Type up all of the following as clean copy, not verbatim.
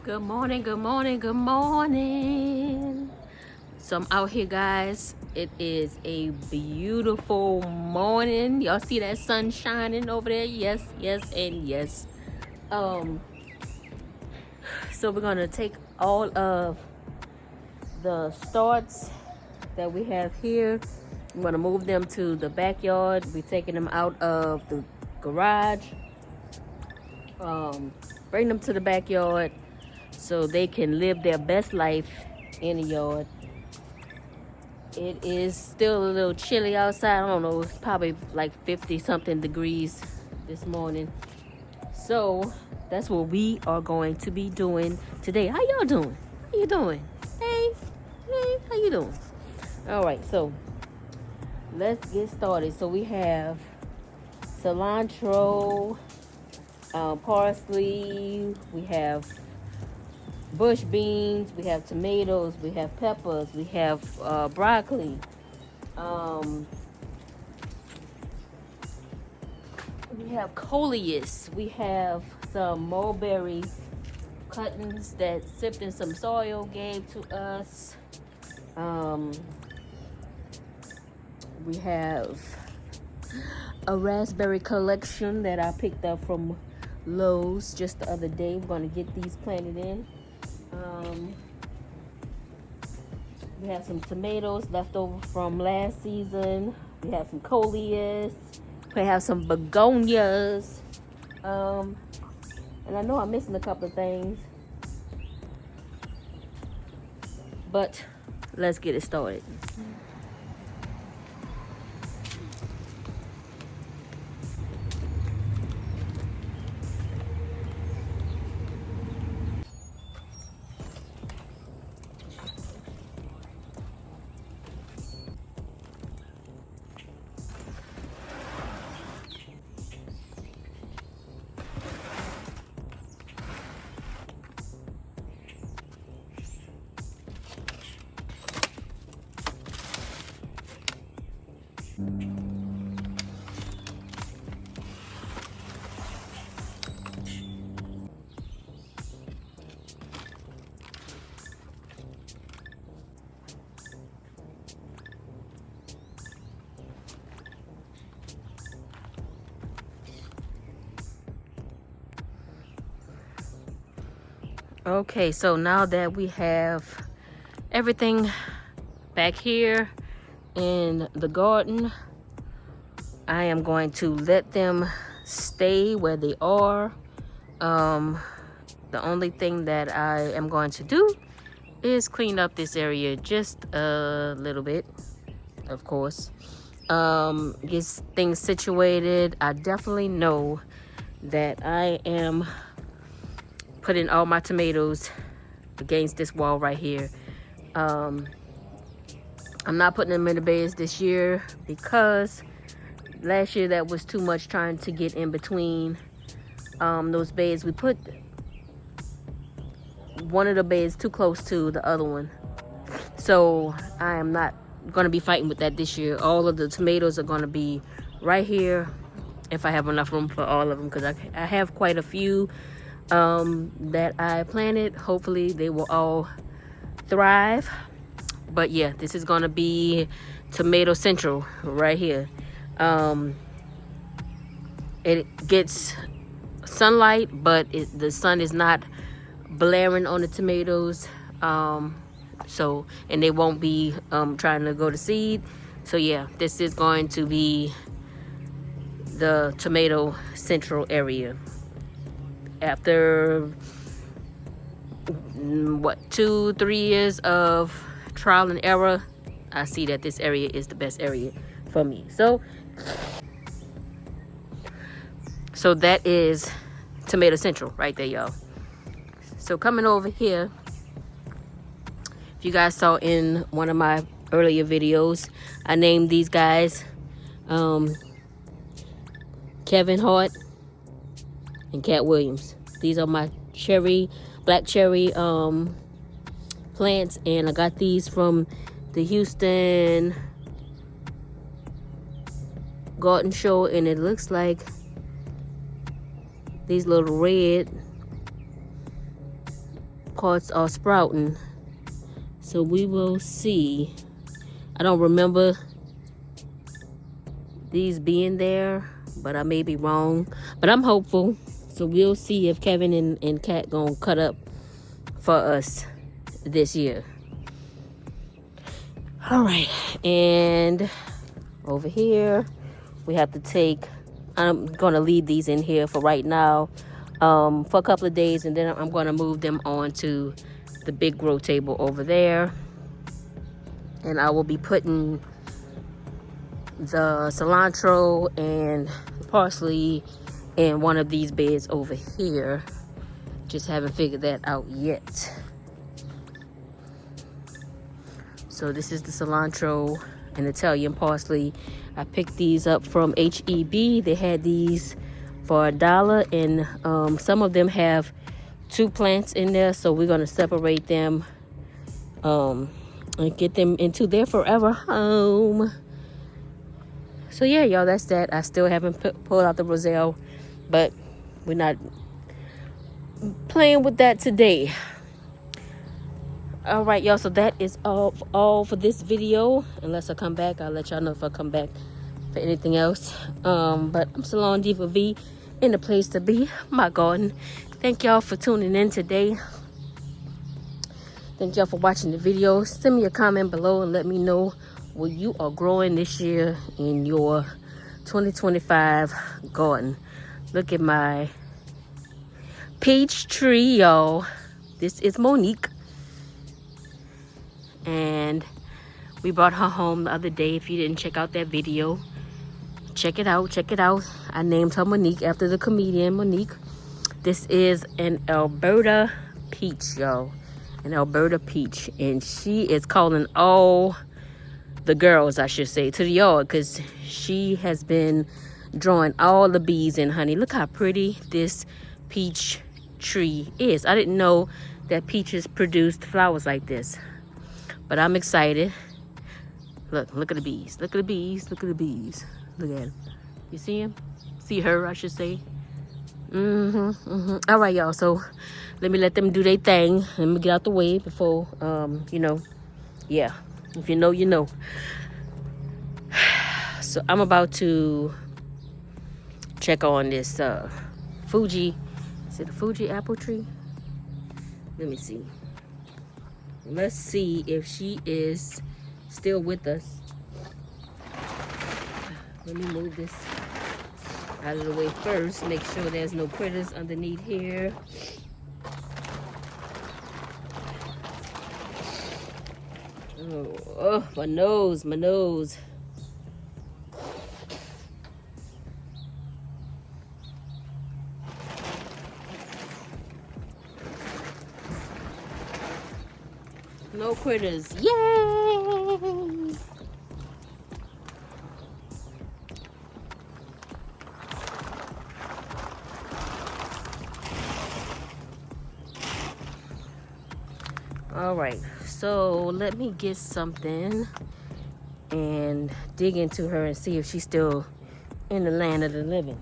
Good morning, good morning, good morning. So I'm out here, guys. It is a beautiful morning. Y'all see that sun shining over there? Yes, yes, and yes. So we're gonna take all of the starts that we have here. I'm gonna move them to the backyard. We're taking them out of the garage. Bring them to the backyard so they can live their best life in the yard. It is still a little chilly outside. I don't know, it's probably like 50 something degrees this morning. So that's what we are going to be doing today. How y'all doing? How you doing? Hey, how you doing? All right, so let's get started. So we have cilantro, parsley, we have bush beans, we have tomatoes, we have peppers, we have broccoli, we have coleus, we have some mulberry cuttings that Sipped in Some Soil gave to us. We have a raspberry collection that I picked up from Lowe's just the other day. We're going to get these planted in. We have some tomatoes left over from last season. We have some coleus. We have some begonias. And I know I'm missing a couple of things. But let's get it started. Okay, so now that we have everything back here in the garden, I am going to let them stay where they are. The only thing that I am going to do is clean up this area just a little bit, of course. Get things situated. I definitely know that I am putting all my tomatoes against this wall right here. I'm not putting them in the beds this year because last year that was too much trying to get in between those beds. We put one of the beds too close to the other one, so I am not going to be fighting with that this year. All of the tomatoes are going to be right here if I have enough room for all of them, because I have quite a few that I planted. Hopefully they will all thrive. But yeah, this is gonna be tomato central right here. It gets sunlight, but the sun is not blaring on the tomatoes, so, and they won't be trying to go to seed. So yeah, this is going to be the tomato central area. After 2-3 years of trial and error, I see that this area is the best area for me. So that is tomato central right there, y'all. So coming over here, if you guys saw in one of my earlier videos, I named these guys Kevin Hart and Cat Williams. These are my black cherry plants, and I got these from the Houston garden show, and it looks like these little red parts are sprouting. So we will see. I don't remember these being there, but I may be wrong. But I'm hopeful. So we'll see if Kevin and Kat gonna cut up for us this year. All right, and over here we have to take, I'm gonna leave these in here for right now, for a couple of days, and then I'm gonna move them on to the big grow table over there. And I will be putting the cilantro and parsley in one of these beds over here. Just haven't figured that out yet. So this is the cilantro and Italian parsley. I picked these up from HEB. They had these for $1, and some of them have 2 plants in there. So we're gonna separate them and get them into their forever home. So yeah, y'all, that's that. I still haven't pulled out the roselle, but we're not playing with that today. All right, y'all, so that is all for this video. Unless I come back, I'll let y'all know if I come back for anything else. But I'm SalonDivaV, in the place to be, my garden. Thank y'all for tuning in today. Thank y'all for watching the video. Send me a comment below and let me know what you are growing this year in your 2025 garden. Look at my peach tree, y'all. This is Monique. And we brought her home the other day. If you didn't check out that video, check it out. I named her Monique after the comedian Monique. This is an Alberta peach, y'all. An Alberta peach. And she is calling all the girls, I should say, to the yard, because she has been drawing all the bees in, honey. Look how pretty this peach tree is. I didn't know that peaches produced flowers like this. But I'm excited. Look at the bees. Look at the bees. Look at the bees. Look at them. You see him? See her, I should say. All right, y'all. So let them do their thing. Let me get out the way before, yeah. If you know, you know. So I'm about to check on this Fuji. Is it a Fuji apple tree? Let me see. Let's see if she is still with us. Let me move this out of the way first. Make sure there's no critters underneath here. Oh, my nose. No critters. Yay! All right, so let me get something and dig into her and see if she's still in the land of the living.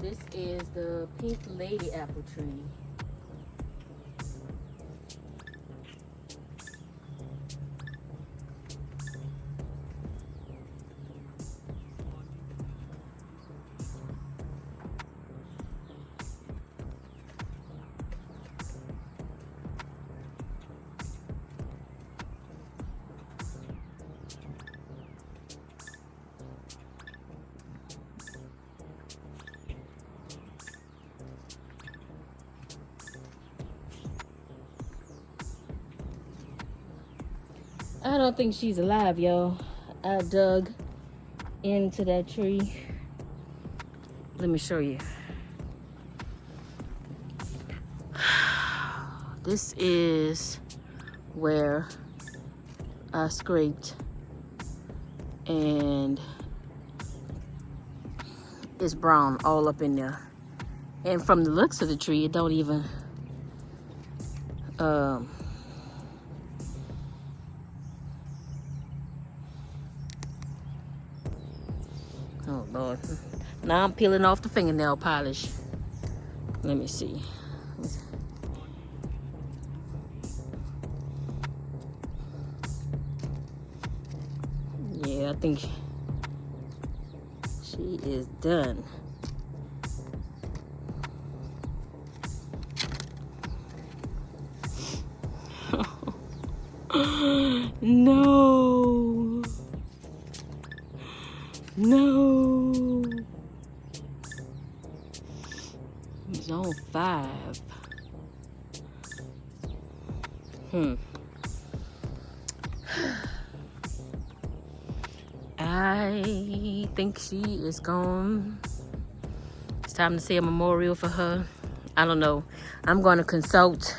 This is the Pink Lady apple tree. I don't think she's alive, y'all. I dug into that tree. Let me show you. This is where I scraped and it's brown all up in there. And from the looks of the tree, it don't even oh Lord. Now I'm peeling off the fingernail polish. Let me see. Yeah, I think she is done. No. No. Zone 5. I think she is gone. It's time to say a memorial for her. I don't know. I'm going to consult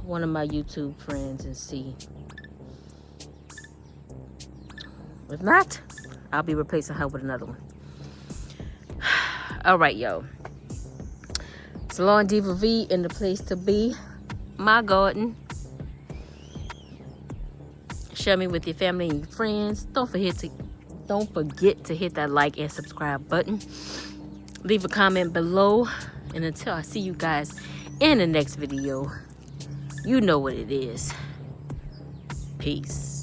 one of my YouTube friends and see. If not, I'll be replacing her with another one. All right, yo. SalonDivaV in the place to be. My garden. Share me with your family and your friends. Don't forget to hit that like and subscribe button. Leave a comment below. And until I see you guys in the next video, you know what it is. Peace.